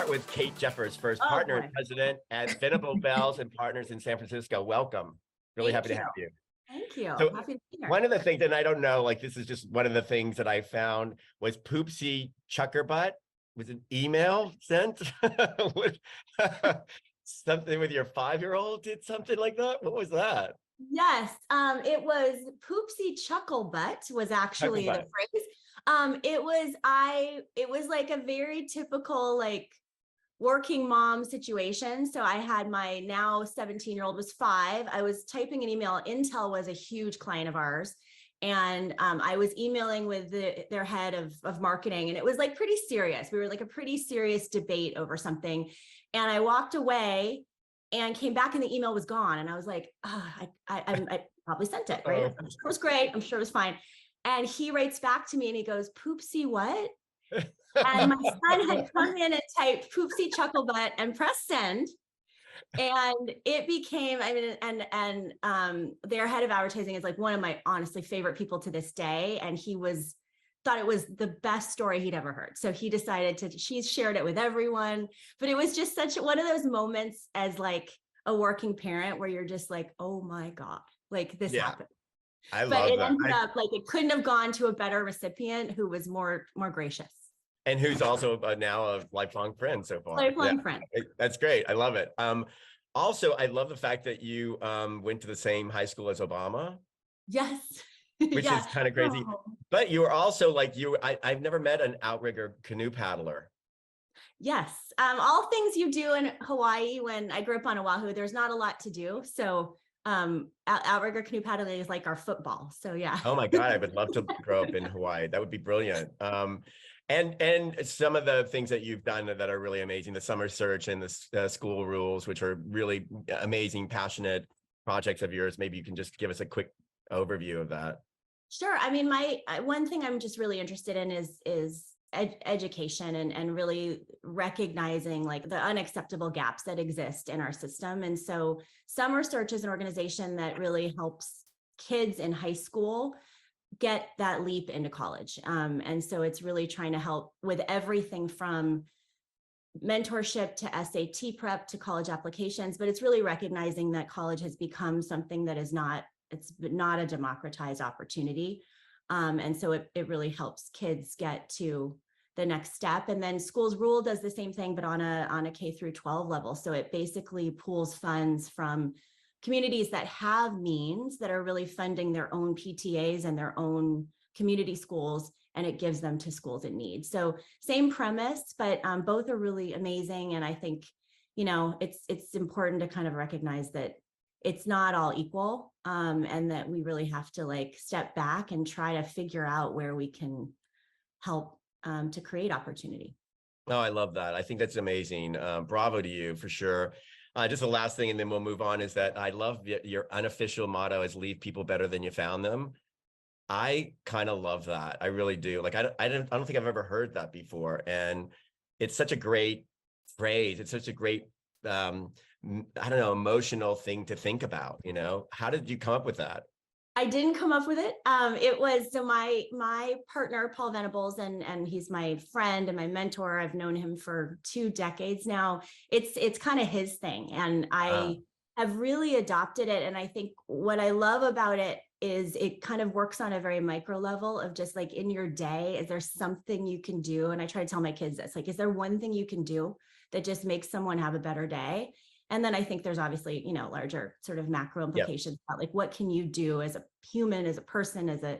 start with Kate Jeffers, first partner and president at Venables Bell Partners in San Francisco. Welcome. Really happy to have you. Thank you. So happy to be here. One of the things, and I don't know, like this is just one of the things that I found was Poopsie Chuckerbutt was an email sent with something with your 5-year-old did something like that. What was that? Yes, it was Poopsie Chucklebutt was actually the phrase. It was like a very typical like working mom situation. So I had my now 17-year-old was 5. I was typing an email. Intel was a huge client of ours. And I was emailing with their head of marketing, and it was like pretty serious. We were like a pretty serious debate over something. And I walked away and came back and the email was gone. And I was like, oh, I probably sent it, right? I'm sure it was great. I'm sure it was fine. And he writes back to me and he goes, Poopsie what? And my son had come in and typed Poopsie Chucklebutt and pressed send. And it became, I mean, and their head of advertising is like one of my honestly favorite people to this day. And he thought it was the best story he'd ever heard. So he decided she shared it with everyone, but it was just such one of those moments as like a working parent where you're just like, oh my God, like this happened. But it ended up like, it couldn't have gone to a better recipient who was more gracious. And who's also now a lifelong friend so far. Lifelong friend. That's great. I love it. Also, I love the fact that you went to the same high school as Obama. Yes. Which is kind of crazy. But you were also like, I've never met an outrigger canoe paddler. Yes. All things you do in Hawaii. When I grew up on Oahu, there's not a lot to do. So outrigger canoe paddling is like our football. So yeah. Oh my God, I would love to grow up in Hawaii. That would be brilliant. And some of the things that you've done that are really amazing, the summer search and the school rules, which are really amazing, passionate projects of yours. Maybe you can just give us a quick overview of that. Sure. I mean, one thing I'm just really interested in is education and really recognizing like the unacceptable gaps that exist in our system. And so Summer Search is an organization that really helps kids in high school get that leap into college. And so it's really trying to help with everything from mentorship to SAT prep to college applications, but it's really recognizing that college has become something that it's not a democratized opportunity. And so it really helps kids get to the next step. And then Schools Rule does the same thing, but on a K through 12 level. So it basically pools funds from communities that have means that are really funding their own PTAs and their own community schools, and it gives them to schools in need. So same premise, but both are really amazing. And I think, it's important to kind of recognize that it's not all equal, and that we really have to like step back and try to figure out where we can help to create opportunity. Oh, I love that. I think that's amazing. Bravo to you for sure. Just the last thing, and then we'll move on, is that I love your unofficial motto is leave people better than you found them. I kind of love that. I really do. Like, I don't think I've ever heard that before. And it's such a great phrase. It's such a great, emotional thing to think about, How did you come up with that? I didn't come up with it. It was so my partner, Paul Venables, and he's my friend and my mentor. I've known him for 2 decades now. It's kind of his thing. And I have really adopted it. And I think what I love about it is it kind of works on a very micro level of just like in your day, is there something you can do? And I try to tell my kids this, like, is there one thing you can do that just makes someone have a better day? And then I think there's obviously, larger sort of macro implications about like, what can you do as a human, as a person, as a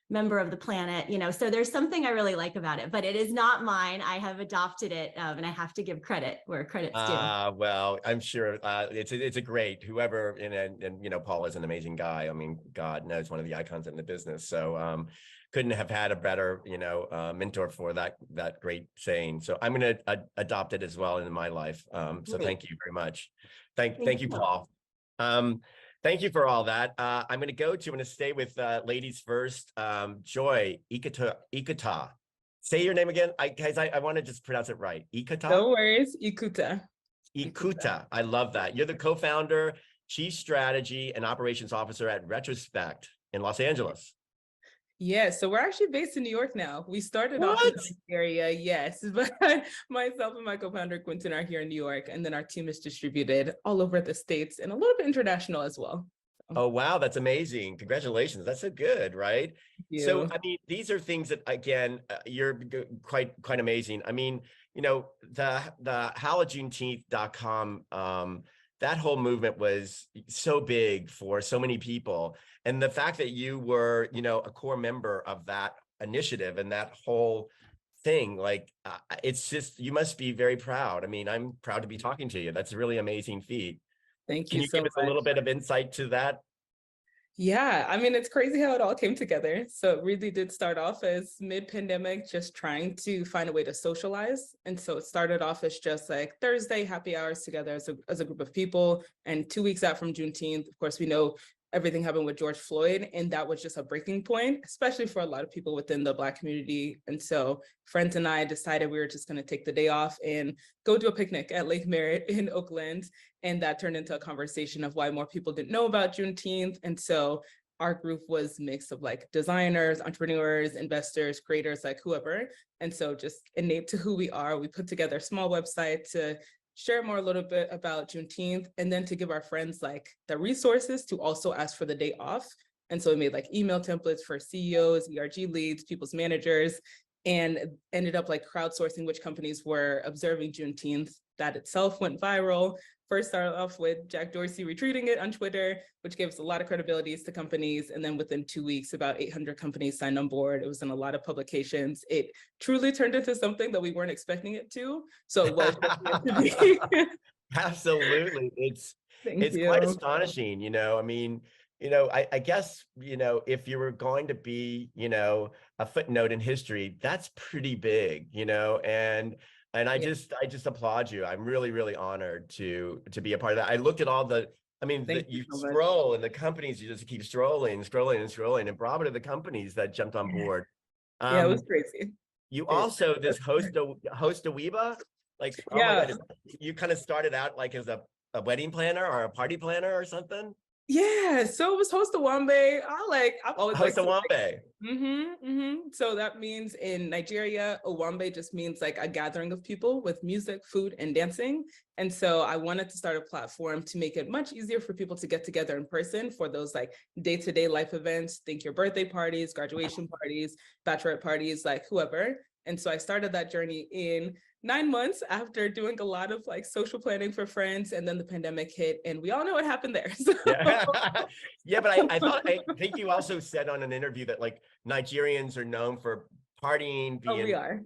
member of the planet, so there's something I really like about it, but it is not mine. I have adopted it, and I have to give credit where credit's due. Well, I'm sure it's a great, whoever, and Paul is an amazing guy. I mean, God knows, one of the icons in the business. So couldn't have had a better, mentor for that great saying. So I'm going to adopt it as well in my life. So thank you very much. Thank you, Paul. Thank you for all that. I'm going to stay with ladies first. Joy, Ekuta. Say your name again. I want to just pronounce it right. Ekuta? No worries. Ekuta. Ekuta. I love that. You're the co-founder, chief strategy and operations officer at Retrospect in Los Angeles. Yeah, so we're actually based in New York now. We started off in What? the area, yes, but myself and my co-founder Quentin are here in New York, and then our team is distributed all over the States and a little bit international as well. So, Oh, wow, that's amazing. Congratulations. That's so good, right? thank So, you. I mean, these are things that, again, quite amazing. I mean, the howlajuneteenth.com, that whole movement was so big for so many people. And the fact that you were, a core member of that initiative and that whole thing, like, it's just, you must be very proud. I mean, I'm proud to be talking to you. That's a really amazing feat. Thank Can you you give so us a much. little bit of insight to that? Yeah, I mean, it's crazy how it all came together. So it really did start off as mid-pandemic, just trying to find a way to socialize. And so it started off as just like Thursday happy hours together as a group of people. And 2 weeks out from Juneteenth, of course, we know everything happened with George Floyd, and that was just a breaking point, especially for a lot of people within the Black community. And so friends and I decided we were just going to take the day off and go do a picnic at Lake Merritt in Oakland. And that turned into a conversation of why more people didn't know about Juneteenth. And so our group was mixed of like designers, entrepreneurs, investors, creators, like whoever. And so just innate to who we are, we put together a small website to share more a little bit about Juneteenth, and then to give our friends like the resources to also ask for the day off. And so we made like email templates for CEOs, ERG leads, people's managers, and ended up like crowdsourcing which companies were observing Juneteenth. That itself went viral. First started off with Jack Dorsey retweeting it on Twitter, which gave us a lot of credibilities to companies. And then within 2 weeks, about 800 companies signed on board. It was in a lot of publications. It truly turned into something that we weren't expecting it to. So it was just meant to be. Absolutely. Thank It's quite you. astonishing, I mean, I guess, if you were going to be, a footnote in history, that's pretty big, and Yeah, I just applaud you. I'm really, really honored to be a part of that. I looked at all I mean, thank you you so much. scroll and the companies, you just keep scrolling, and bravo to the companies that jumped on board. Yeah, it Um, was crazy. you It, also this host a Weeba, like, oh my yeah, God, you kind of started out like as a wedding planner or a party planner or something. yeah. So it was host of Wambe. I've always Host liked a to Wambe. So that means in Nigeria, Owambe just means like a gathering of people with music, food, and dancing. And so I wanted to start a platform to make it much easier for people to get together in person for those like day-to-day life events. Think your birthday parties, graduation parties, bachelorette parties, like whoever. And so I started that journey in 9 months after doing a lot of like social planning for friends, and then the pandemic hit, and we all know what happened there. So. Yeah. Yeah, but I think you also said on an interview that like Nigerians are known for partying, Oh, we being are.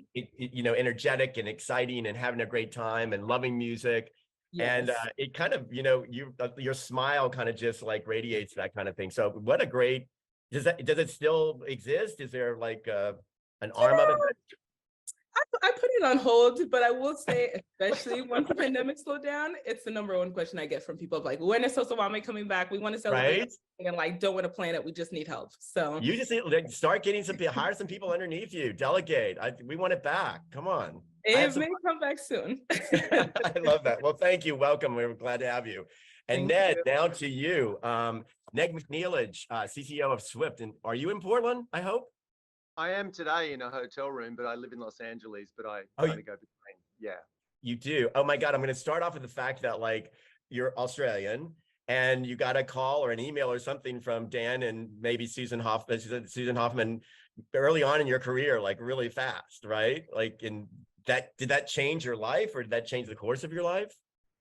energetic and exciting and having a great time and loving music. And Yes. it kind of, your smile kind of just like radiates that kind of thing. So what a great, does it still exist? Is there like an arm of it? I put it on hold, but I will say, especially once the pandemic slowed down, it's the number one question I get from people of like, when is Sosawame coming back? We want to celebrate, Right? and like, don't want to plan it. We just need help. So You just need like, start getting hire some people underneath you, delegate. We want it back. Come on. it may come back soon. I love that. Well, thank you. Welcome. We're glad to have you. And Thank Ned, you. now to you. Ned McNeilage, CCO of Swift. And are you in Portland, I hope? I am today in a hotel room, but I live in Los Angeles, but I Oh, kind of go between. Yeah. You do. Oh my God. I'm going to start off with the fact that like you're Australian and you got a call or an email or something from Dan and maybe Susan Hoffman early on in your career, like really fast, right? Like did that change your life or did that change the course of your life?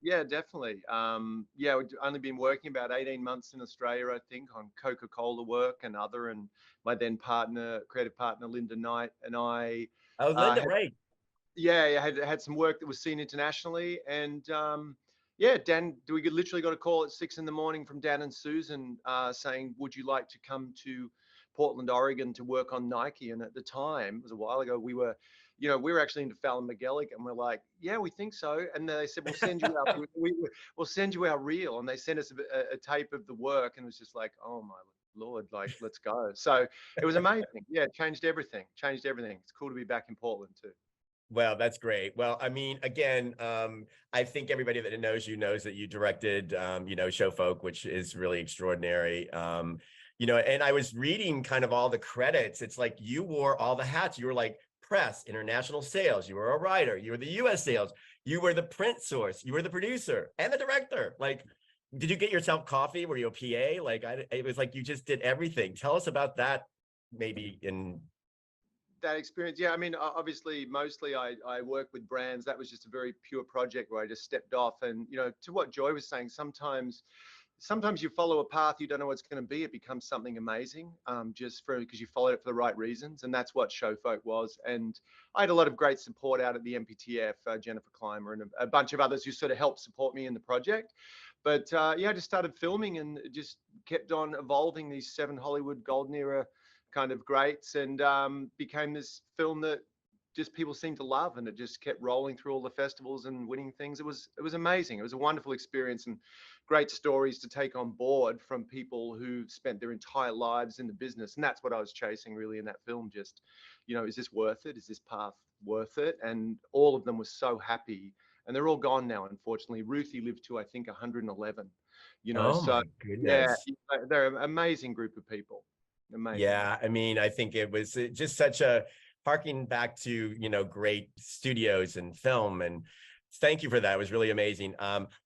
Yeah, definitely. Yeah, we've only been working about 18 months in Australia, I think, on Coca-Cola work and my then creative partner, Linda Knight, and I Oh, Linda, had, right. yeah, had some work that was seen internationally. And yeah, we literally got a call at 6 a.m. from Dan and Susan saying, would you like to come to Portland, Oregon to work on Nike? And at the time, it was a while ago, we were actually into Fallon McGillick, and we're like, yeah, we think so. And they said, we'll send you we'll send you our reel. And they sent us a tape of the work, and it was just like, oh my Lord, like, let's go. So it was amazing. Yeah, changed everything. It's cool to be back in Portland too. Well, that's great. Well, I mean, again, I think everybody that knows you knows that you directed, Show Folk, which is really extraordinary. you know, and I was reading kind of all the credits. It's like you wore all the hats. You were like press, international sales. You were a writer. You were the US sales. You were the print source. You were the producer and the director. Like, did you get yourself coffee? Were you a PA? Like, it was like you just did everything. Tell us about that, maybe in that experience. Yeah, I mean, obviously, mostly I work with brands. That was just a very pure project where I just stepped off. And, you know, to what Joy was saying, sometimes you follow a path you don't know what's going to be. It becomes something amazing, just because you followed it for the right reasons, and that's what Showfolk was. And I had a lot of great support out at the MPTF, Jennifer Clymer, and a bunch of others who sort of helped support me in the project. But yeah, I just started filming and just kept on evolving these 7 Hollywood golden era kind of greats, and became this film that just people seemed to love, and it just kept rolling through all the festivals and winning things. It was amazing. It was a wonderful experience and great stories to take on board from people who spent their entire lives in the business. And that's what I was chasing really in that film. Just, you know, is this worth it? Is this path worth it? And all of them were so happy, and they're all gone now, unfortunately. Ruthie lived to, I think, 111, you know, oh so my yeah, goodness. they're an amazing group of people. Amazing. Yeah, I mean, I think it was just such a harking back to, you know, great studios and film, and thank you for that. It was really amazing.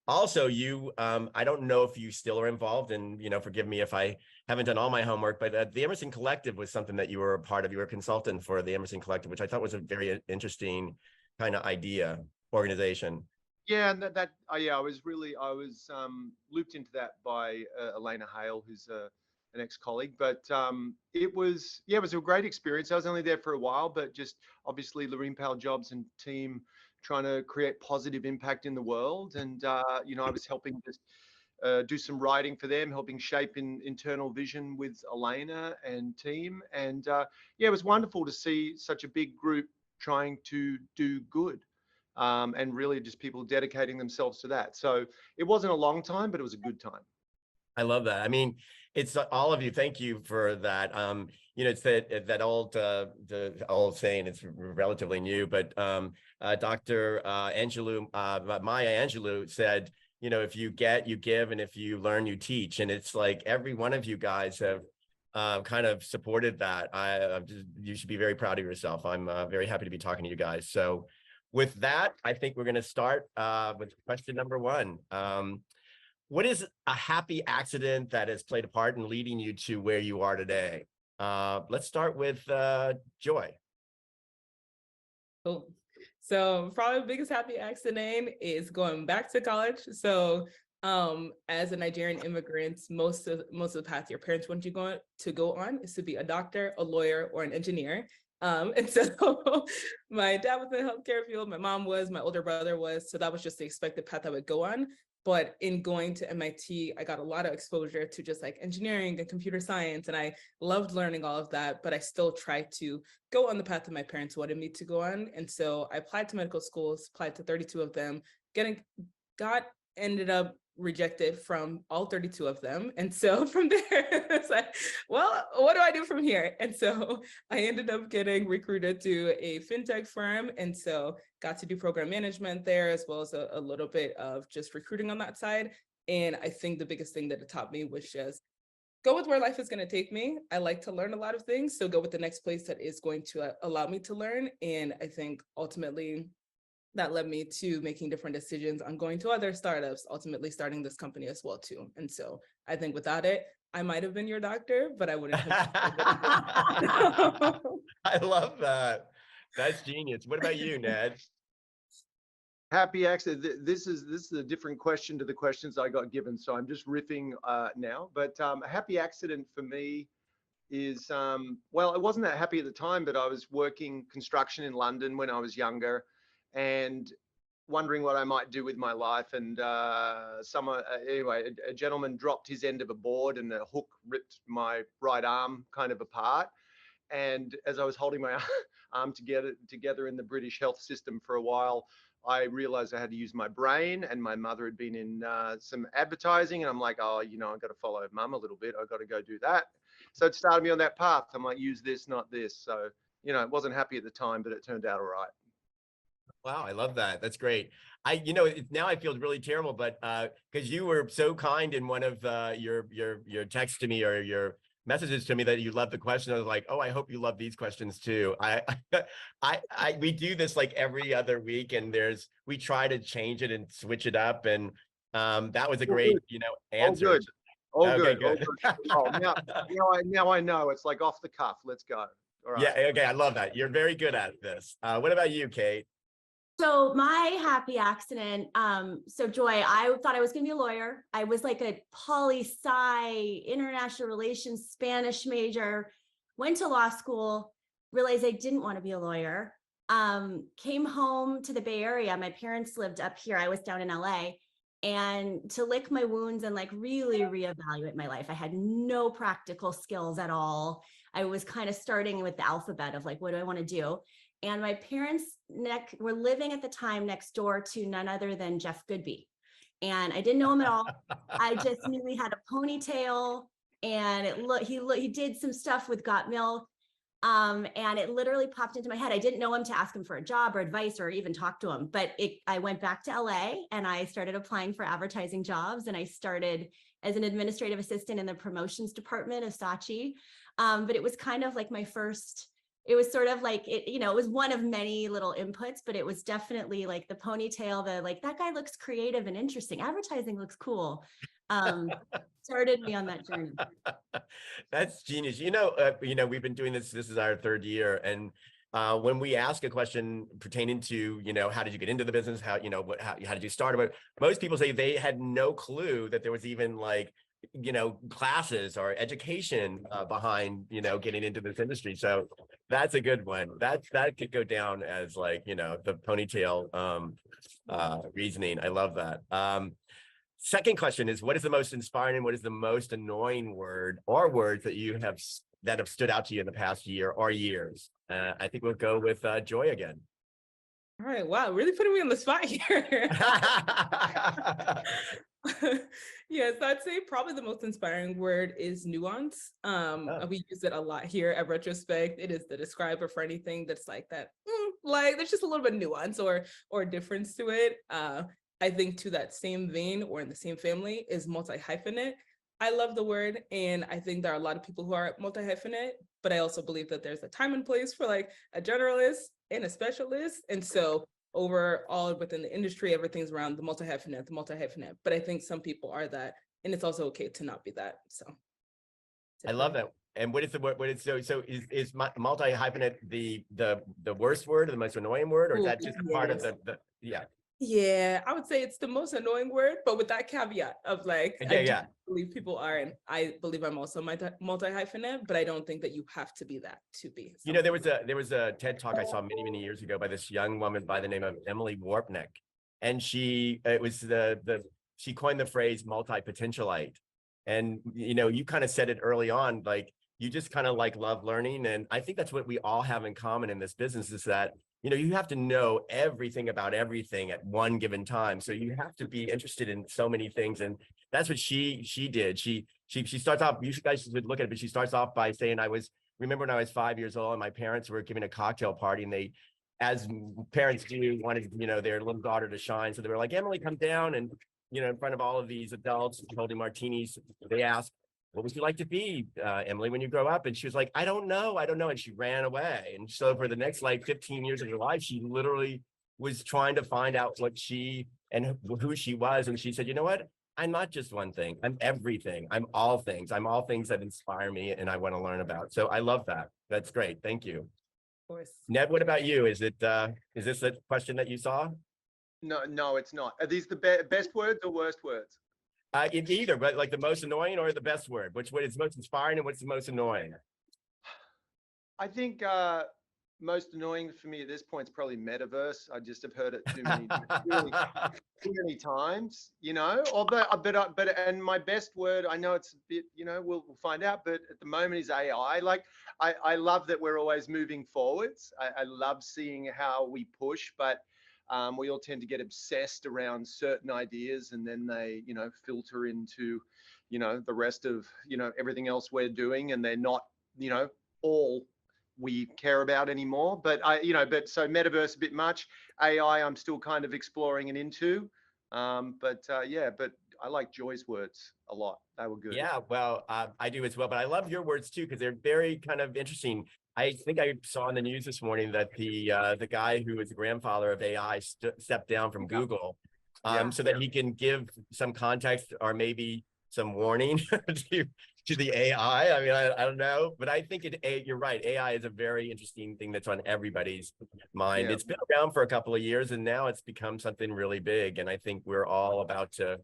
Also, you, I don't know if you still are involved, and, you know, forgive me if I haven't done all my homework, but the Emerson Collective was something that you were a part of. You were a consultant for the Emerson Collective, which I thought was a very interesting kind of organization. Yeah, and yeah, I was looped into that by Elena Hale, who's an ex-colleague. But it was a great experience. I was only there for a while, but just obviously Lorene Powell Jobs and team trying to create positive impact in the world. And you know, I was helping just do some writing for them, helping shape internal vision with Elena and team. And yeah, it was wonderful to see such a big group trying to do good. And really just people dedicating themselves to that. So it wasn't a long time, but it was a good time. I love that. I mean, it's all of you. Thank you for that. You know, it's that old the old saying. It's relatively new, but Dr. Angelou, Maya Angelou said, you know, if you get, you give, and if you learn, you teach. And it's like every one of you guys have kind of supported that. You should be very proud of yourself. I'm very happy to be talking to you guys. So with that, I think we're going to start with question number 1. What is a happy accident that has played a part in leading you to where you are today? Let's start with Joy. Cool. So probably the biggest happy accident is going back to college. So as a Nigerian immigrant, most of the path your parents want you to go on is to be a doctor, a lawyer, or an engineer. And so my dad was in the healthcare field, my mom was, my older brother was, so that was just the expected path I would go on. But in going to MIT, I got a lot of exposure to just like engineering and computer science, and I loved learning all of that, but I still tried to go on the path that my parents wanted me to go on. And so I applied to medical schools, applied to 32 of them, ended up rejected from all 32 of them. And so from there, it's like, well, what do I do from here? And so I ended up getting recruited to a fintech firm. And so got to do program management there, as well as a little bit of just recruiting on that side. And I think the biggest thing that it taught me was just go with where life is going to take me. I like to learn a lot of things. So go with the next place that is going to allow me to learn. And I think ultimately that led me to making different decisions on going to other startups, ultimately starting this company as well too. And so I think without it, I might have been your doctor, but I wouldn't have. I love that. That's genius. What about you, Ned? Happy accident. This is a different question to the questions I got given, so I'm just riffing now. But a happy accident for me is, well, it wasn't that happy at the time, but I was working construction in London when I was younger, and wondering what I might do with my life. And anyway, a gentleman dropped his end of a board, and a hook ripped my right arm kind of apart. And as I was holding my arm together in the British health system for a while, I realized I had to use my brain, and my mother had been in some advertising, and I'm like, oh, you know, I've got to follow mum a little bit. I've got to go do that. So it started me on that path. I'm like, use this, not this. So, you know, it wasn't happy at the time, but it turned out all right. Wow, I love that. That's great. You know, now I feel really terrible, but because you were so kind in one of your texts to me, or your messages to me that you love the question. I was like, oh, I hope you love these questions too. We do this like every other week, and we try to change it and switch it up. And that was a great, answer. All good. All Okay, good. All good. good. Oh, now I know. It's like off the cuff. Let's go. All right. Yeah, okay, I love that. You're very good at this. What about you, Kate? So my happy accident, so Joy, I thought I was gonna be a lawyer. I was like a poli-sci, international relations, Spanish major, went to law school, realized I didn't want to be a lawyer. Came home to the Bay Area. My parents lived up here. I was down in LA. And to lick my wounds and like really reevaluate my life. I had no practical skills at all. I was kind of starting with the alphabet of like, what do I want to do? And my parents were living at the time next door to none other than Jeff Goodby. And I didn't know him at all. I just knew he had a ponytail, and he did some stuff with Got Milk. And it literally popped into my head. I didn't know him to ask him for a job or advice or even talk to him, but I went back to LA and I started applying for advertising jobs, and I started as an administrative assistant in the promotions department of Saatchi. But it was kind of like it was sort of like, it was one of many little inputs, but it was definitely like the ponytail, that guy looks creative and interesting. Advertising looks cool. Started me on that journey. That's genius. We've been doing this. This is our third year. And when we ask a question pertaining to, how did you get into the business? How did you start? But most people say they had no clue that there was even classes or education behind, getting into this industry. So that's a good one. That could go down as the ponytail reasoning. I love that. Second question is, what is the most inspiring and what is the most annoying word or words that have stood out to you in the past year or years? I think we'll go with Joy again. All right. Wow. Really putting me on the spot here. Yes, I'd say probably the most inspiring word is nuance. We use it a lot here at Retrospect. It is the describer for anything that's like that. There's just a little bit of nuance or difference to it. I think to that same vein or in the same family is multi-hyphenate. I love the word, and I think there are a lot of people who are multi-hyphenate, but I also believe that there's a time and place for like a generalist and a specialist. And so overall within the industry, everything's around the multi-hyphenate. But I think some people are that, and it's also okay to not be that. So I love that. And what is the word? Is multi-hyphenate the worst word or the most annoying word, or is that just part of the yeah? Yeah, I would say it's the most annoying word, but with that caveat of I believe people are, and I believe I'm also multi-hyphenate, but I don't think that you have to be that to be. There was a TED Talk I saw many years ago by this young woman by the name of Emily Warpnick, and she coined the phrase multi-potentialite, and you kind of said it early on, you just kind of love learning, and I think that's what we all have in common in this business is that. You have to know everything about everything at one given time. So you have to be interested in so many things. And that's what she did. She starts off, you guys would look at it, but she starts off by saying, remember when I was 5 years old and my parents were giving a cocktail party, and they, as parents do, wanted, their little daughter to shine. So they were like, Emily, come down. And, in front of all of these adults holding martinis, they asked, what would you like to be, Emily, when you grow up? And she was like, I don't know. And she ran away. And so for the next 15 years of her life, she literally was trying to find out what she and who she was. And she said, you know what? I'm not just one thing. I'm everything. I'm all things. I'm all things that inspire me and I want to learn about. So I love that. That's great. Thank you. Of course. Ned, what about you? Is this a question that you saw? No, it's not. Are these the best words or worst words? Either, but the most annoying or the best word? Which one is most inspiring and what's the most annoying? I think most annoying for me at this point is probably metaverse. I just have heard it too many times, but and my best word, I know it's a bit, we'll find out, but at the moment is AI. I love that we're always moving forwards. I love seeing how we push, but we all tend to get obsessed around certain ideas, and then they, filter into, the rest of, everything else we're doing, and they're not, all we care about anymore. But so metaverse a bit much. AI, I'm still kind of exploring and into. Yeah, but I like Joy's words a lot. They were good. Yeah, well, I do as well, but I love your words too because they're very kind of interesting. I think I saw in the news this morning that the guy who is the grandfather of AI stepped down from Google, so that he can give some context or maybe some warning to the AI. I mean, I don't know, but I think you're right. AI is a very interesting thing that's on everybody's mind. Yeah. It's been around for a couple of years, and now it's become something really big. And I think we're all about to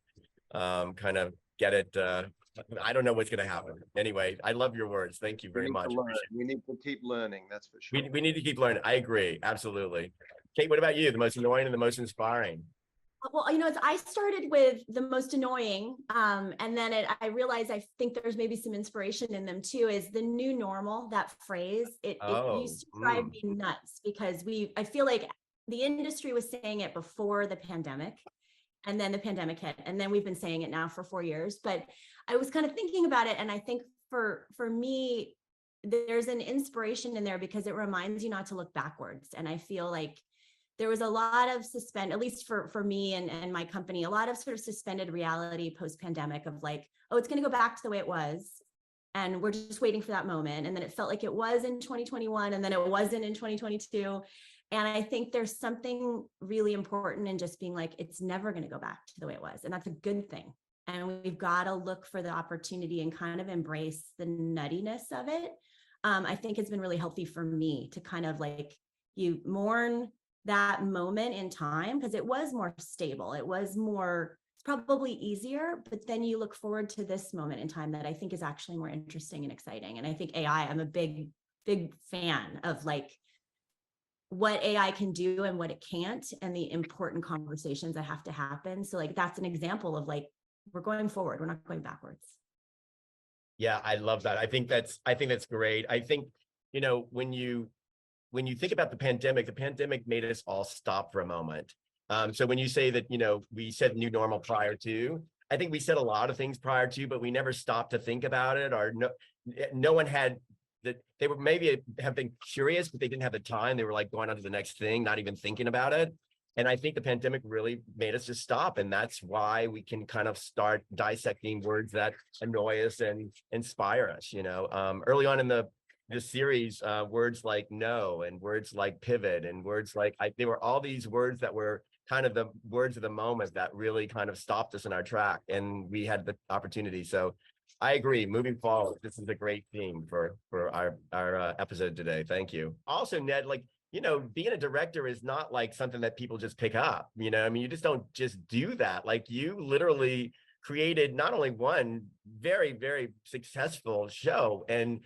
kind of get it. I don't know what's going to happen. Anyway, I love your words. Thank you very much. We need to keep learning. That's for sure. We need to keep learning. I agree. Absolutely. Kate, what about you? The most annoying and the most inspiring? Well, I started with the most annoying, and then I realized I think there's maybe some inspiration in them too. Is the new normal, that phrase? It used to drive me nuts because I feel like the industry was saying it before the pandemic, and then the pandemic hit, and then we've been saying it now for 4 years. But I was kind of thinking about it, and I think for me, there's an inspiration in there because it reminds you not to look backwards. And I feel like there was a lot of at least for me and my company, a lot of sort of suspended reality post-pandemic of like, oh, it's going to go back to the way it was. And we're just waiting for that moment. And then it felt like it was in 2021, and then it wasn't in 2022. And I think there's something really important in just being like, it's never going to go back to the way it was. And that's a good thing. And we've got to look for the opportunity and kind of embrace the nuttiness of it. I think it's been really healthy for me to kind of like, you mourn that moment in time because it was more stable. It's probably easier, but then you look forward to this moment in time that I think is actually more interesting and exciting. And I think AI, I'm a big fan of like what AI can do and what it can't, and the important conversations that have to happen. So like, that's an example of like, we're going forward, we're not going backwards. Yeah, I love that. I think that's great. I think, when you think about the pandemic made us all stop for a moment. So when you say that, we said new normal prior to, I think we said a lot of things prior to, but we never stopped to think about it, or no one had that. They were maybe have been curious, but they didn't have the time. They were like going on to the next thing, not even thinking about it. And I think the pandemic really made us just stop. And that's why we can kind of start dissecting words that annoy us and inspire us. Early on in the series, words like no and words like pivot and words like they were all these words that were kind of the words of the moment that really kind of stopped us in our track, and we had the opportunity. So I agree. Moving forward, this is a great theme for our episode today. Thank you. Also, Ned, like, being a director is not like something that people just pick up. I mean, you just don't just do that. Like, you literally created not only one very, very successful show, and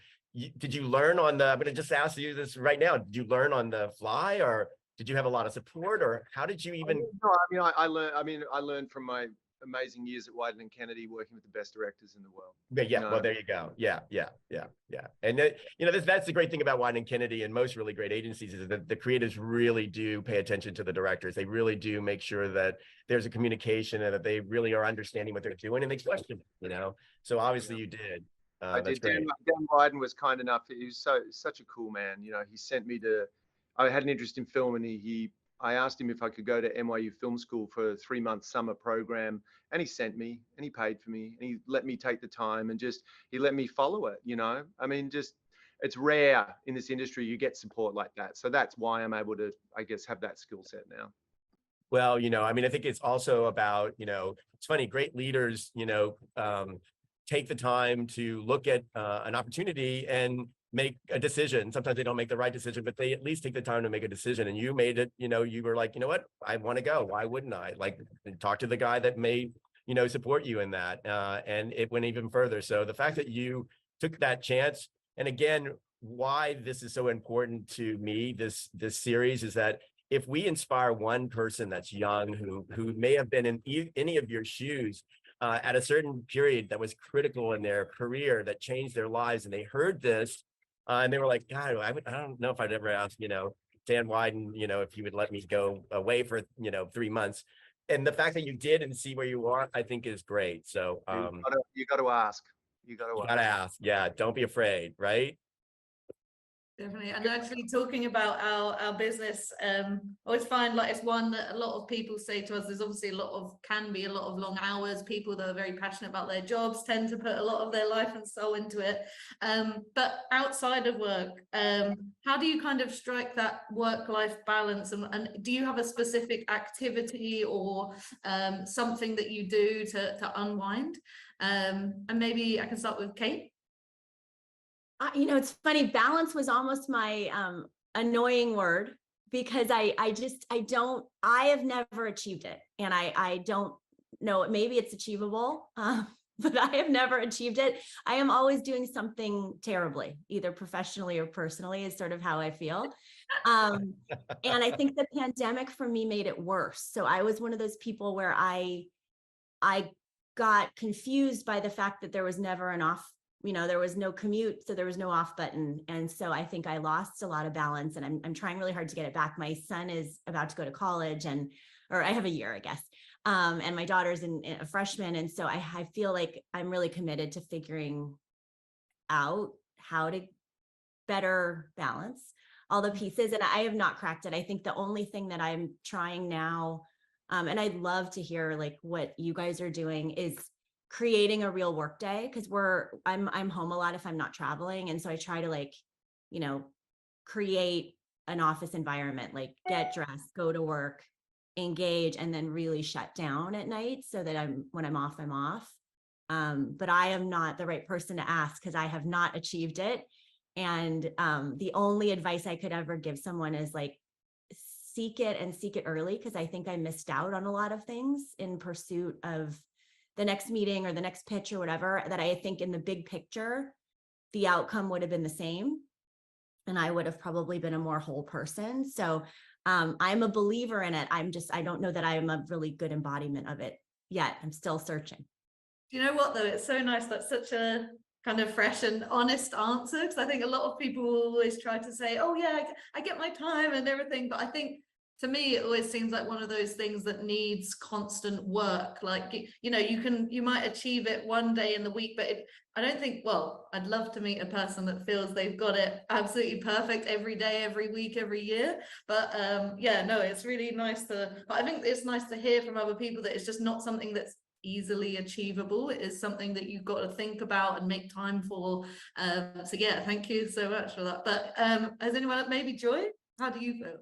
did you learn on I'm going to just ask you this right now. Did you learn on the fly, or did you have a lot of support, or how did you even? No, I learned from my amazing years at Wieden & Kennedy, working with the best directors in the world. Yeah. Well, there you go. Yeah. And that's the great thing about Wieden & Kennedy and most really great agencies is that the creatives really do pay attention to the directors. They really do make sure that there's a communication and that they really are understanding what they're doing, and they question it, So obviously you did. I did. Dan Wieden was kind enough. He was such a cool man. He sent me I had an interest in film, and I asked him if I could go to NYU Film School for a 3-month summer program, and he sent me, and he paid for me, and he let me take the time, and he let me follow it. I mean, it's rare in this industry you get support like that. So that's why I'm able to, I guess, have that skill set now. Well, I mean, I think it's also about, it's funny, great leaders, take the time to look at an opportunity and make a decision. Sometimes they don't make the right decision, but they at least take the time to make a decision. And you made it, you were like, what, I want to go. Why wouldn't I? Like, talk to the guy that may, support you in that. And it went even further. So the fact that you took that chance, and again, why this is so important to me, this series, is that if we inspire one person that's young, who may have been in any of your shoes, at a certain period that was critical in their career, that changed their lives, and they heard this, and they were like, God, I don't know if I'd ever ask, Dan Wieden, if he would let me go away for, 3 months. And the fact that you did and see where you are, I think is great. So you got to ask. You got to ask. Yeah, don't be afraid, right? Definitely. And actually talking about our business, I always find like it's one that a lot of people say to us, there's obviously can be a lot of long hours. People that are very passionate about their jobs tend to put a lot of their life and soul into it. But outside of work, how do you kind of strike that work-life balance? And do you have a specific activity or something that you do to unwind? And maybe I can start with Kate. It's funny, balance was almost my annoying word, because I have never achieved it. And I don't know, maybe it's achievable, but I have never achieved it. I am always doing something terribly, either professionally or personally, is sort of how I feel. And I think the pandemic for me made it worse. So I was one of those people where I got confused by the fact that there was never an off. There was no commute, so there was no off button. And so I think I lost a lot of balance, and I'm trying really hard to get it back. My son is about to go to college, or I have a year, I guess. And my daughter's a freshman. And so I feel like I'm really committed to figuring out how to better balance all the pieces. And I have not cracked it. I think the only thing that I'm trying now, and I'd love to hear like what you guys are doing, is creating a real work day, because I'm home a lot if I'm not traveling. And so I try to create an office environment, like get dressed, go to work, engage, and then really shut down at night so that when I'm off, I'm off. But I am not the right person to ask, because I have not achieved it. And the only advice I could ever give someone is like, seek it early, because I think I missed out on a lot of things in pursuit of the next meeting or the next pitch or whatever, that I think in the big picture, the outcome would have been the same. And I would have probably been a more whole person. So I'm a believer in it. I don't know that I am a really good embodiment of it yet. I'm still searching. Do you know what though? It's so nice. That's such a kind of fresh and honest answer. Because I think a lot of people always try to say, oh yeah, I get my time and everything. But I think to me, it always seems like one of those things that needs constant work. Like, you might achieve it one day in the week, but I don't think, well, I'd love to meet a person that feels they've got it absolutely perfect every day, every week, every year. But it's really nice but I think it's nice to hear from other people that it's just not something that's easily achievable. It is something that you've got to think about and make time for. Thank you so much for that. But has anyone, maybe Joy, how do you feel?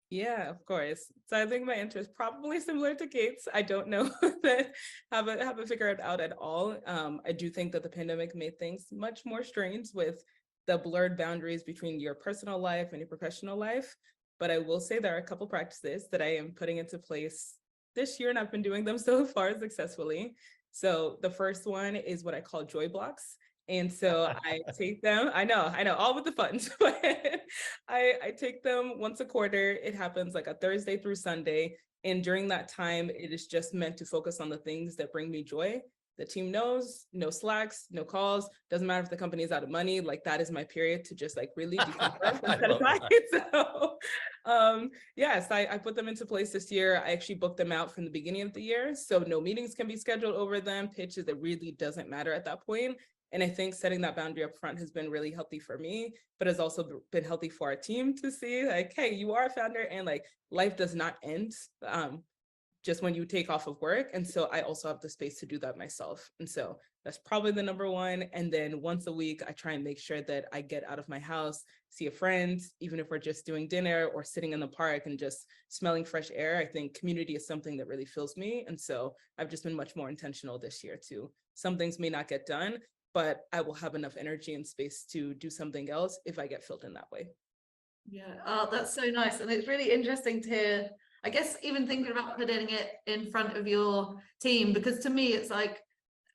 Yeah, of course. So I think my answer is probably similar to Kate's. I don't know that haven't figured it out at all. I do think that the pandemic made things much more strange with the blurred boundaries between your personal life and your professional life. But I will say there are a couple practices that I am putting into place this year, and I've been doing them so far successfully. So the first one is what I call joy blocks. And so I take them, I know, all with the funds, but I take them once a quarter. It happens like a Thursday through Sunday. And during that time, it is just meant to focus on the things that bring me joy. The team knows, no slacks, no calls, doesn't matter if the company is out of money, like that is my period to just like really decompress and set aside. So yes, I put them into place this year. I actually booked them out from the beginning of the year. So no meetings can be scheduled over them, pitches, it really doesn't matter at that point. And I think setting that boundary up front has been really healthy for me, but has also been healthy for our team to see like, hey, you are a founder and like life does not end just when you take off of work. And so I also have the space to do that myself. And so that's probably the number one. And then once a week, I try and make sure that I get out of my house, see a friend, even if we're just doing dinner or sitting in the park and just smelling fresh air. I think community is something that really fills me. And so I've just been much more intentional this year too. Some things may not get done, but I will have enough energy and space to do something else if I get filled in that way. Yeah, oh, that's so nice. And it's really interesting to hear, I guess, even thinking about putting it in front of your team, because to me, it's like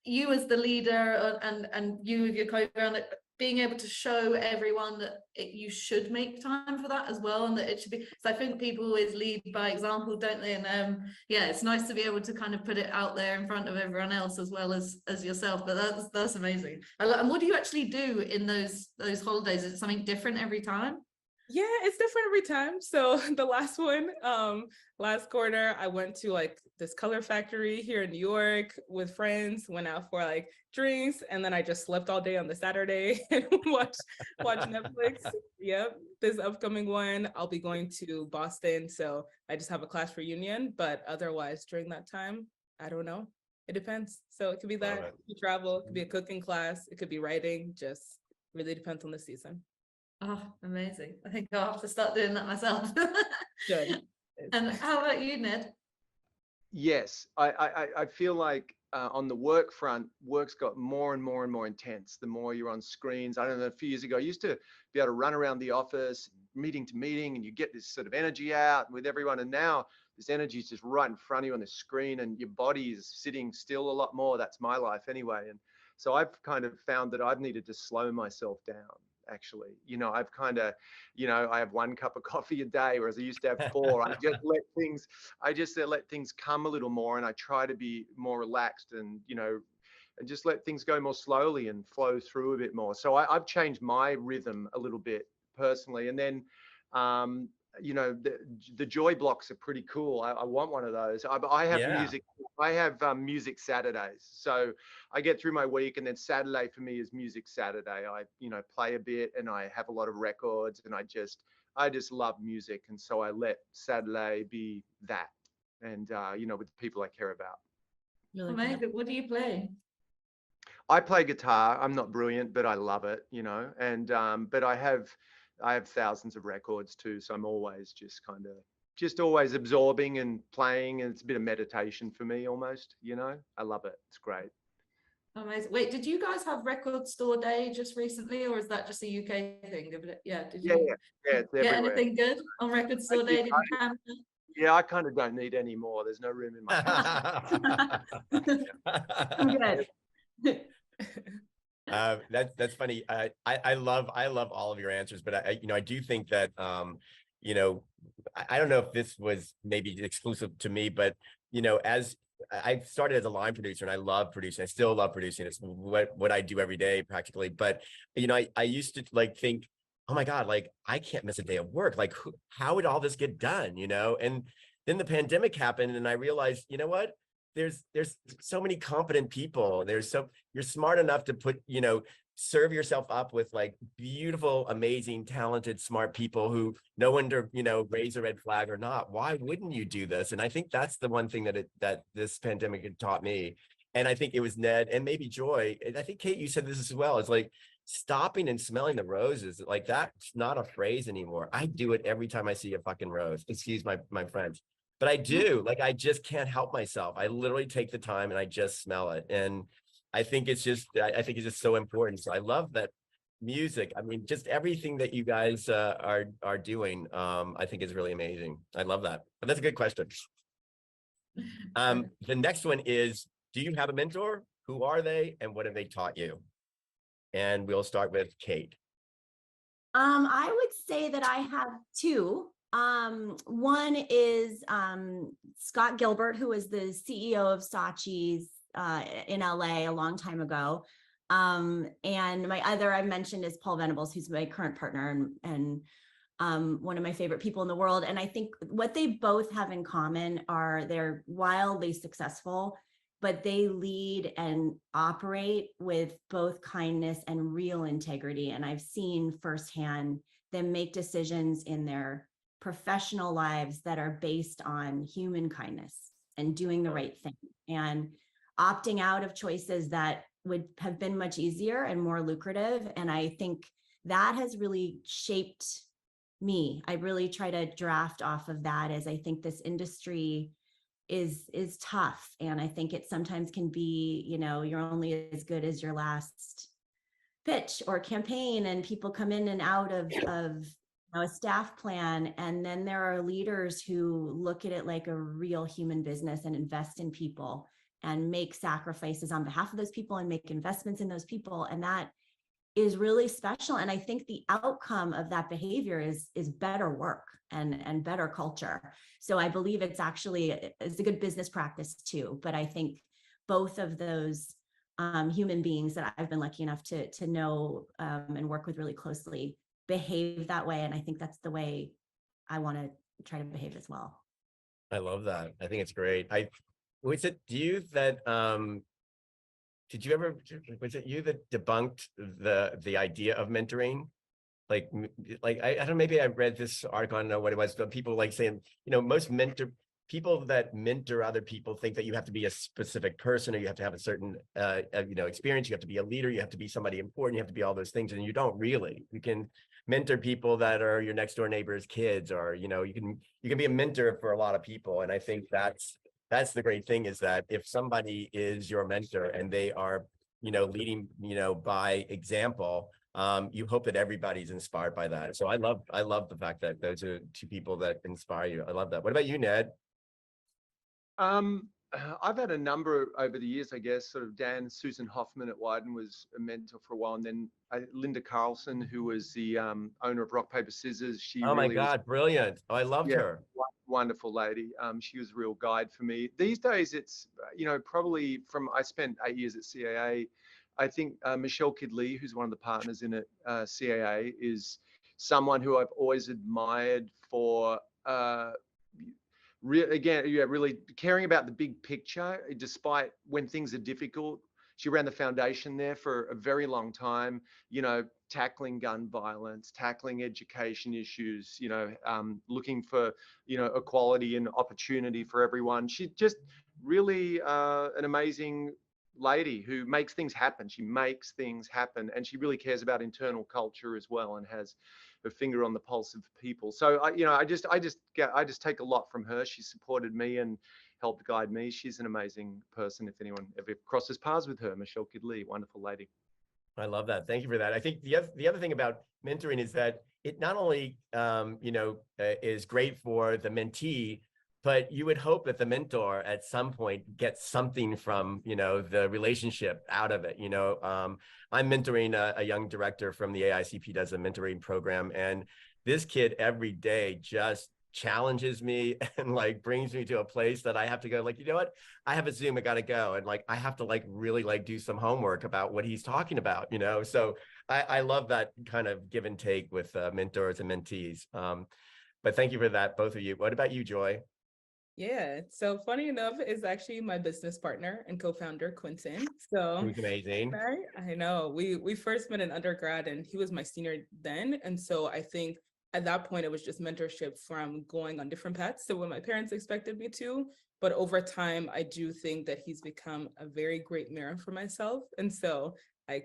you as the leader and you with your co-founder, being able to show everyone that you should make time for that as well, and that it should be, so I think people always lead by example, don't they? And it's nice to be able to kind of put it out there in front of everyone else as well as yourself. But that's amazing. And what do you actually do in those holidays? Is it something different every time? Yeah, it's different every time. So the last one, last quarter, I went to like this color factory here in New York with friends, went out for like drinks, and then I just slept all day on the Saturday and watch Netflix. Yep. This upcoming one, I'll be going to Boston. So I just have a class reunion, but otherwise during that time, I don't know. It depends. So it could be Love that, it. it could be travel, it could be a cooking class, it could be writing, just really depends on the season. Oh, amazing. I think I'll have to start doing that myself. Good. And how about you, Ned? Yes, I feel like on the work front, work's got more and more and more intense. The more you're on screens. I don't know, a few years ago, I used to be able to run around the office, meeting to meeting, and you get this sort of energy out with everyone. And now this energy is just right in front of you on the screen, and your body is sitting still a lot more. That's my life anyway. And so I've kind of found that I've needed to slow myself down. Actually, I've kind of, I have 1 cup of coffee a day, whereas I used to have 4. I just let things come a little more, and I try to be more relaxed and and just let things go more slowly and flow through a bit more. So I've changed my rhythm a little bit personally, and then um, the joy blocks are pretty cool. I want one of those. I have Yeah. music. I have music Saturdays, so I get through my week, and then Saturday for me is music Saturday. I play a bit, and I have a lot of records, and I just love music, and so I let Saturday be that, and with the people I care about. Really cool. Amazing. What do you play? I play guitar. I'm not brilliant, but I love it, and but I have thousands of records too, so I'm always just always absorbing and playing, and it's a bit of meditation for me almost. I love it. It's great. Amazing. Wait, did you guys have Record Store Day just recently, or is that just a UK thing? Yeah, did Yeah, you it's get everywhere. anything good on Record Store Day? Did you camp? Yeah, I kind of don't need any more. There's no room in my house. Good. That's funny. I love all of your answers, but I do think that I don't know if this was maybe exclusive to me, but as I started as a line producer and I love producing, I still love producing. It's what I do every day practically. But I used to like think, oh my God, like I can't miss a day of work. Like how would all this get done? And then the pandemic happened, and I realized, you know what? There's so many competent people. You're smart enough to serve yourself up with like beautiful, amazing, talented, smart people who know when to, raise a red flag or not. Why wouldn't you do this? And I think that's the one thing that this pandemic had taught me. And I think it was Ned and maybe Joy. And I think Kate, you said this as well. It's like stopping and smelling the roses. Like that's not a phrase anymore. I do it every time I see a fucking rose. Excuse my French. But I do, like, I just can't help myself. I literally take the time and I just smell it. And I think it's just so important. So I love that music. I mean, just everything that you guys are doing, I think is really amazing. I love that. But that's a good question. The next one is, do you have a mentor? Who are they? And what have they taught you? And we'll start with Kate. I would say that I have 2. One is Scott Gilbert, who was the CEO of Saatchi's in LA a long time ago. And my other I mentioned is Paul Venables, who's my current partner and one of my favorite people in the world. And I think what they both have in common are they're wildly successful, but they lead and operate with both kindness and real integrity. And I've seen firsthand them make decisions in their professional lives that are based on human kindness and doing the right thing and opting out of choices that would have been much easier and more lucrative. And I think that has really shaped me. I really try to draft off of that, as I think this industry is tough. And I think it sometimes can be, you're only as good as your last pitch or campaign, and people come in and out of a staff plan. And then there are leaders who look at it like a real human business and invest in people and make sacrifices on behalf of those people and make investments in those people. And that is really special. And I think the outcome of that behavior is better work and better culture. So I believe it's a good business practice too. But I think both of those human beings that I've been lucky enough to know and work with really closely behave that way. And I think that's the way I want to try to behave as well. I love that. I think it's great. Was it you that did you ever, was it you that debunked the idea of mentoring? Like I don't know, maybe I read this article, I don't know what it was, but people like saying, most people that mentor other people think that you have to be a specific person, or you have to have a certain experience, you have to be a leader, you have to be somebody important, you have to be all those things, and you don't really. You can mentor people that are your next door neighbor's kids, or you can be a mentor for a lot of people. And I think that's the great thing, is that if somebody is your mentor and they are leading by example, you hope that everybody's inspired by that. So I love the fact that those are two people that inspire you. I love that. What about you, Ned? I've had a number over the years, I guess. Sort of Susan Hoffman at Wyden was a mentor for a while, and then Linda Carlson, who was the owner of Rock Paper Scissors. She Oh my really God, brilliant! Oh, I loved her. Wonderful lady. She was a real guide for me. These days, it's probably I spent 8 years at CAA. I think Michelle Kidley, who's one of the partners in it, CAA, is someone who I've always admired for. Really caring about the big picture, despite when things are difficult. She ran the foundation there for a very long time, tackling gun violence, tackling education issues, looking for, equality and opportunity for everyone. She's just really an amazing lady who makes things happen. She makes things happen, and she really cares about internal culture as well, and has her finger on the pulse of people. So I just take a lot from her. She supported me and helped guide me. She's an amazing person. If anyone ever crosses paths with her, Michelle Kidley, wonderful lady. I love that. Thank you for that. I think the other thing about mentoring is that it not only is great for the mentee, but you would hope that the mentor at some point gets something from the relationship out of it. I'm mentoring a young director from the AICP, does a mentoring program, and this kid every day just challenges me and brings me to a place that I have to go, what, I have a Zoom, I gotta go, and I have to really do some homework about what he's talking about. So I love that kind of give and take with mentors and mentees. But thank you for that, both of you. What about you, Joy? Yeah, so funny enough, is actually my business partner and co-founder, Quentin. So Who's amazing. I know we first met in undergrad, and he was my senior then. And so I think at that point, it was just mentorship from going on different paths to what my parents expected me to. But over time, I do think that he's become a very great mirror for myself. And so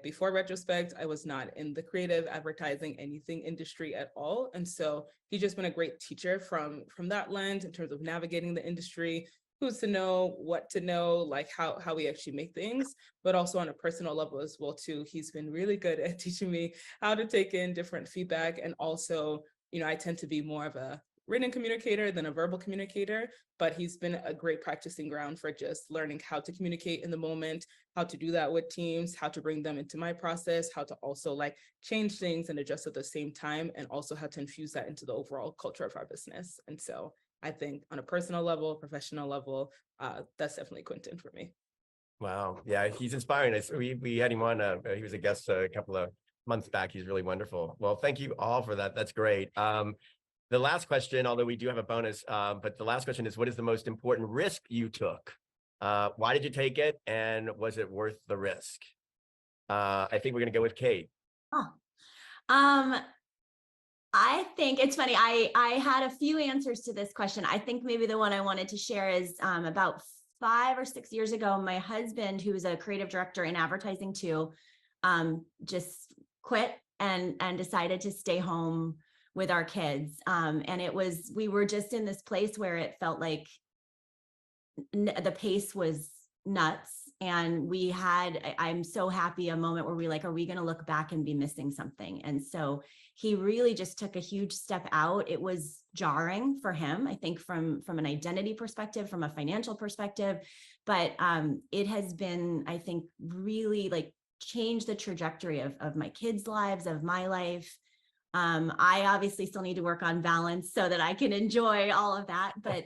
before Retrospect, I was not in the creative advertising anything industry at all. And so he's just been a great teacher from that lens in terms of navigating the industry, who's to know, what to know, how we actually make things, but also on a personal level as well too. He's been really good at teaching me how to take in different feedback. And also, I tend to be more of a written communicator than a verbal communicator, but he's been a great practicing ground for just learning how to communicate in the moment, how to do that with teams, how to bring them into my process, how to also change things and adjust at the same time, and also how to infuse that into the overall culture of our business. And so I think on a personal level, professional level, that's definitely Quentin for me. Wow. Yeah, he's inspiring us. We had him on, he was a guest a couple of months back. He's really wonderful. Well, thank you all for that. That's great. The last question, although we do have a bonus, but the last question is, what is the most important risk you took? Why did you take it? And was it worth the risk? I think we're going to go with Kate. I think it's funny. I had a few answers to this question. I think maybe the one I wanted to share is about 5 or 6 years ago, my husband, who was a creative director in advertising too, just quit and decided to stay home with our kids. And we were just in this place where it felt like the pace was nuts. And I'm so happy, a moment where are we going to look back and be missing something? And so he really just took a huge step out. It was jarring for him, I think, from an identity perspective, from a financial perspective, but it has been, I think, really changed the trajectory of my kids' lives, of my life. I obviously still need to work on balance so that I can enjoy all of that. But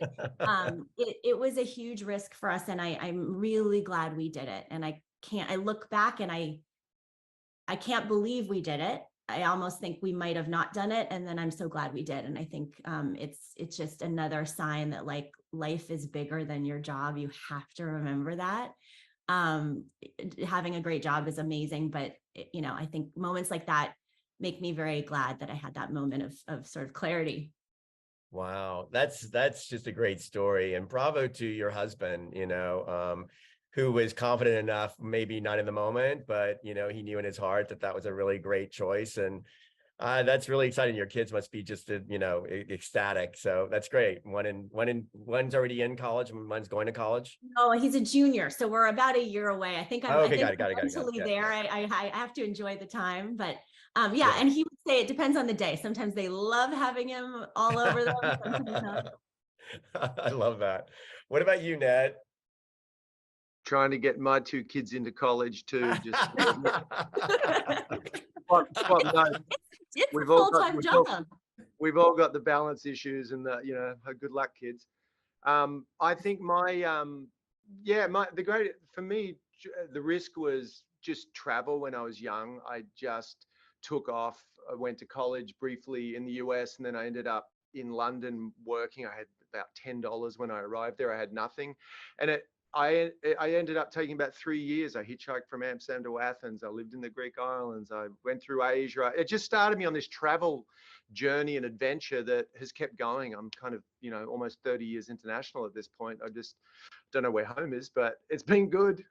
it was a huge risk for us. And I'm really glad we did it. And I look back and I can't believe we did it. I almost think we might have not done it. And then I'm so glad we did. And I think it's just another sign that like life is bigger than your job. You have to remember that. Having a great job is amazing, but you know, I think moments like that make me very glad that I had that moment of sort of clarity. Wow, that's just a great story, and bravo to your husband, you know, who was confident enough, maybe not in the moment, but you know, he knew in his heart that that was a really great choice, and that's really exciting. Your kids must be just, you know, ecstatic. So that's great. One's already in college, and one's going to college. Oh, he's a junior, so we're about a year away. I think I'm, Oh, I okay, think got it. eventually Yeah, there. yeah. I have to enjoy the time, but yeah. Yeah. And he would say it depends on the day. Sometimes they love having him all over them. Sometimes not. I love that. What about you, Ned? Trying to get my two kids into college too. Just swap notes. It's We've a all got full-time job. we've all got the balance issues and the, you know, good luck, kids. I think for me, the risk was just travel. When I was young, I just took off. I went to college briefly in the US, and then I ended up in London working. I had about $10 when I arrived there. I had nothing, and I ended up taking about 3 years. I hitchhiked from Amsterdam to Athens. I lived in the Greek islands. I went through Asia. It just started me on this travel journey and adventure that has kept going. I'm kind of, you know, almost 30 years international at this point. I just don't know where home is, but it's been good.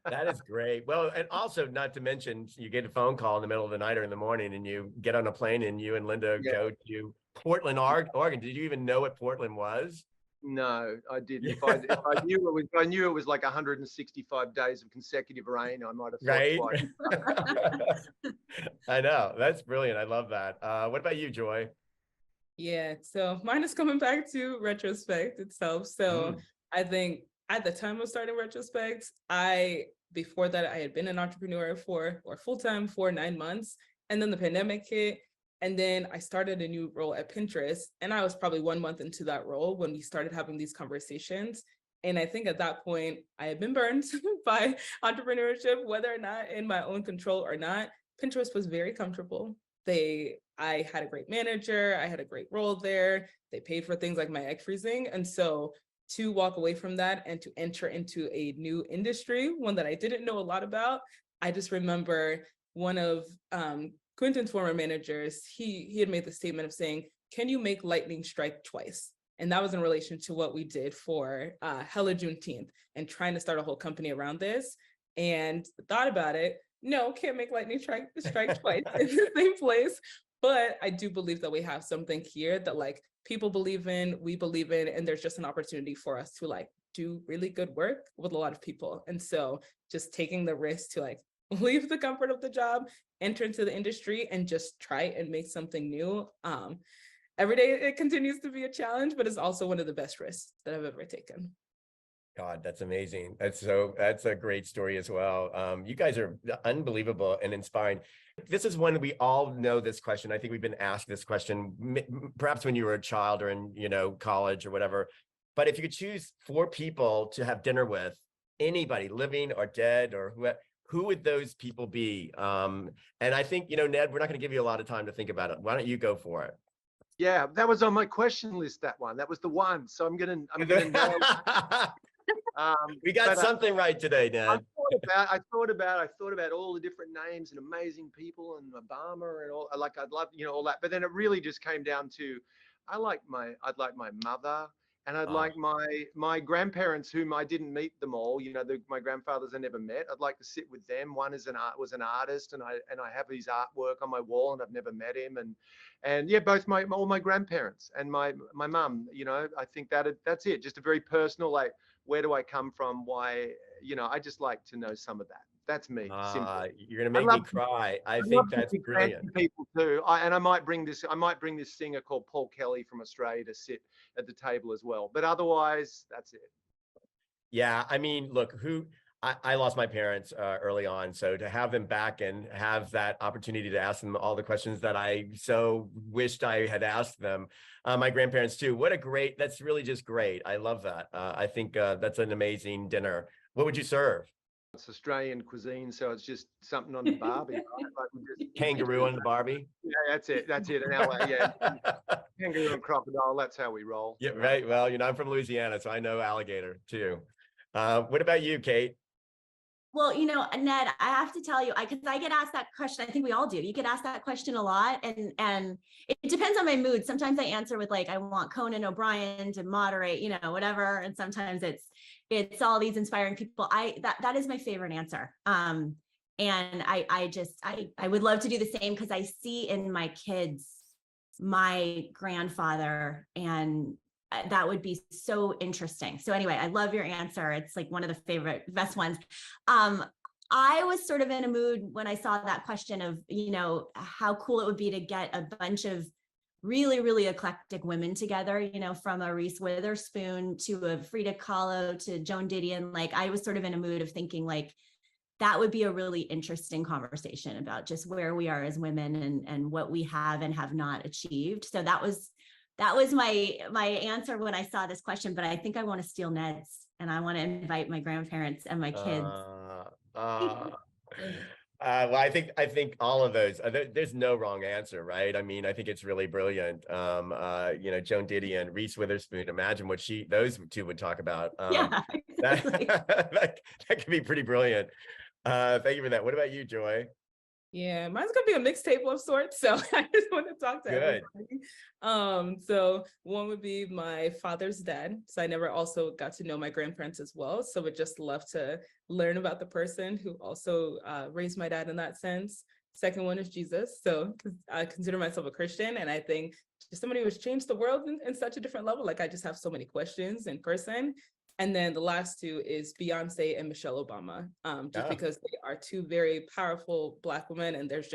That is great. Well, and also not to mention, you get a phone call in the middle of the night or in the morning, and you get on a plane, and you and Linda go to Portland, Oregon. Did you even know what Portland was? No, I didn't. Yeah. If I knew it was like 165 days of consecutive rain, I might have thought Right. twice. I know. That's brilliant. I love that. What about you, Joy? Yeah, so mine is coming back to Retrospect itself. So I think at the time of starting Retrospect, before that I had been an entrepreneur or full-time for 9 months, and then the pandemic hit. And then I started a new role at Pinterest, and I was probably 1 month into that role when we started having these conversations. And I think at that point, I had been burned by entrepreneurship, whether or not in my own control or not. Pinterest was very comfortable. I had a great manager, I had a great role there. They paid for things like my egg freezing. And so to walk away from that and to enter into a new industry, one that I didn't know a lot about, I just remember one of Quentin's former managers, he had made the statement of saying, can you make lightning strike twice? And that was in relation to what we did for Hella Juneteenth and trying to start a whole company around this. And thought about it, no, can't make lightning strike twice in the same place. But I do believe that we have something here that like people believe in, we believe in, and there's just an opportunity for us to like do really good work with a lot of people. And so just taking the risk to like leave the comfort of the job, enter into the industry, and just try and make something new. Every day it continues to be a challenge, but it's also one of the best risks that I've ever taken. God, that's amazing. That's a great story as well. You guys are unbelievable and inspiring. This is one we all know this question. I think we've been asked this question, perhaps when you were a child or in, you know, college or whatever. But if you could choose 4 people to have dinner with, anybody living or dead or who would those people be? And I think, you know, Ned, we're not going to give you a lot of time to think about it. Why don't you go for it? Yeah, that was on my question list. That was the one. So I'm gonna nail it. We got something right today, Ned. I thought about all the different names and amazing people and Obama and all. Like I'd love, you know, all that. But then it really just came down to, I'd like my mother, and I'd like my grandparents, whom I didn't meet them all. You know, my grandfathers I never met. I'd like to sit with them. One was an artist, and I have his artwork on my wall, and I've never met him. And yeah, both all my grandparents and my mum. You know, I think that's it. Just a very personal, like, where do I come from? Why? You know, I just like to know some of that. That's me. You're gonna make me cry. I think that's brilliant. People too, I might bring this singer called Paul Kelly from Australia to sit at the table as well. But otherwise, that's it. Yeah, I mean, look, I lost my parents early on, so to have them back and have that opportunity to ask them all the questions that I so wished I had asked them, my grandparents too. That's really just great. I love that. I think that's an amazing dinner. What would you serve? it's Australian cuisine, so it's just something on the barbie, right? Like we just Kangaroo on the Barbie. yeah, that's it. That's it. In LA, yeah, kangaroo and crocodile. That's how we roll. Yeah, right. Well, I'm from Louisiana, so I know alligator too. What about you, Kate? Well, Ned, I have to tell you, because I get asked that question. I think we all do. You get asked that question a lot, and it depends on my mood. Sometimes I answer with like, I want Conan O'Brien to moderate, whatever, and sometimes it's all these inspiring people. That is my favorite answer. And I would love to do the same because I see in my kids my grandfather, and that would be so interesting. So anyway, I love your answer. It's like one of the best ones. I was sort of in a mood when I saw that question of, how cool it would be to get a bunch of really, really eclectic women together, from a Reese Witherspoon to a Frida Kahlo to Joan Didion. Like I was sort of in a mood of thinking like, that would be a really interesting conversation about just where we are as women and what we have and have not achieved. So that was my answer when I saw this question, but I think I want to steal Ned's, and I want to invite my grandparents and my kids. Well, I think all of those. There's no wrong answer, right? I mean, I think it's really brilliant. Joan Didion, Reese Witherspoon. Imagine what those two would talk about. Yeah, exactly. that could be pretty brilliant. Thank you for that. What about you, Joy? Yeah, mine's gonna be a mixtape of sorts. So I just want to talk to everybody. So one would be my father's dad. So I never also got to know my grandparents as well. So would just love to learn about the person who also raised my dad in that sense. Second one is Jesus. So I consider myself a Christian, and I think just somebody who has changed the world in such a different level. Like I just have so many questions in person. And then the last two is Beyonce and Michelle Obama, because they are two very powerful Black women, and there's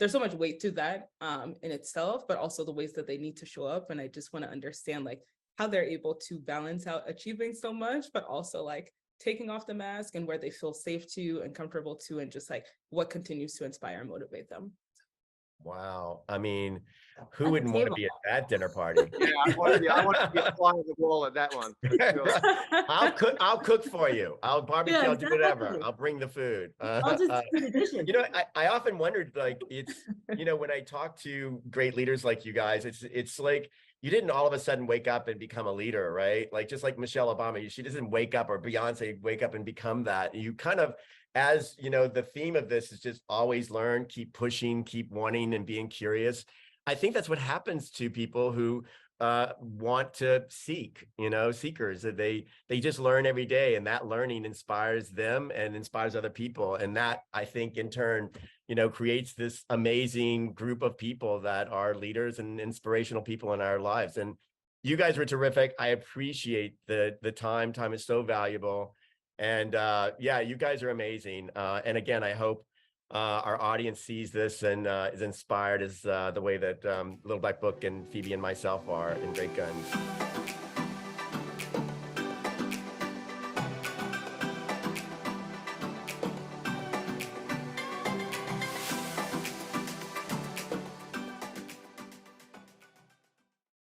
so much weight to that in itself, but also the ways that they need to show up. And I just want to understand like how they're able to balance out achieving so much, but also like taking off the mask and where they feel safe to and comfortable to, and just like what continues to inspire and motivate them. Wow. I mean, who wouldn't want to be at that dinner party? Yeah, I want to be a fly on the wall at that one. Sure. I'll cook for you. I'll barbecue. Yeah, I'll do whatever. exactly. I'll bring the food. I'll just do the dishes. I often wondered, like, it's, when I talk to great leaders like you guys, it's like, you didn't all of a sudden wake up and become a leader, right? Like, just like Michelle Obama, she doesn't wake up, or Beyonce wake up and become that. You kind of, as the theme of this is just always learn, keep pushing, keep wanting and being curious. I think that's what happens to people who want to seek, seekers. They just learn every day, and that learning inspires them and inspires other people. And that, I think, in turn, creates this amazing group of people that are leaders and inspirational people in our lives. And you guys were terrific. I appreciate the time. Time is so valuable. And you guys are amazing. And again, I hope our audience sees this and is inspired as the way that Little Black Book and Phoebe and myself are in Great Guns.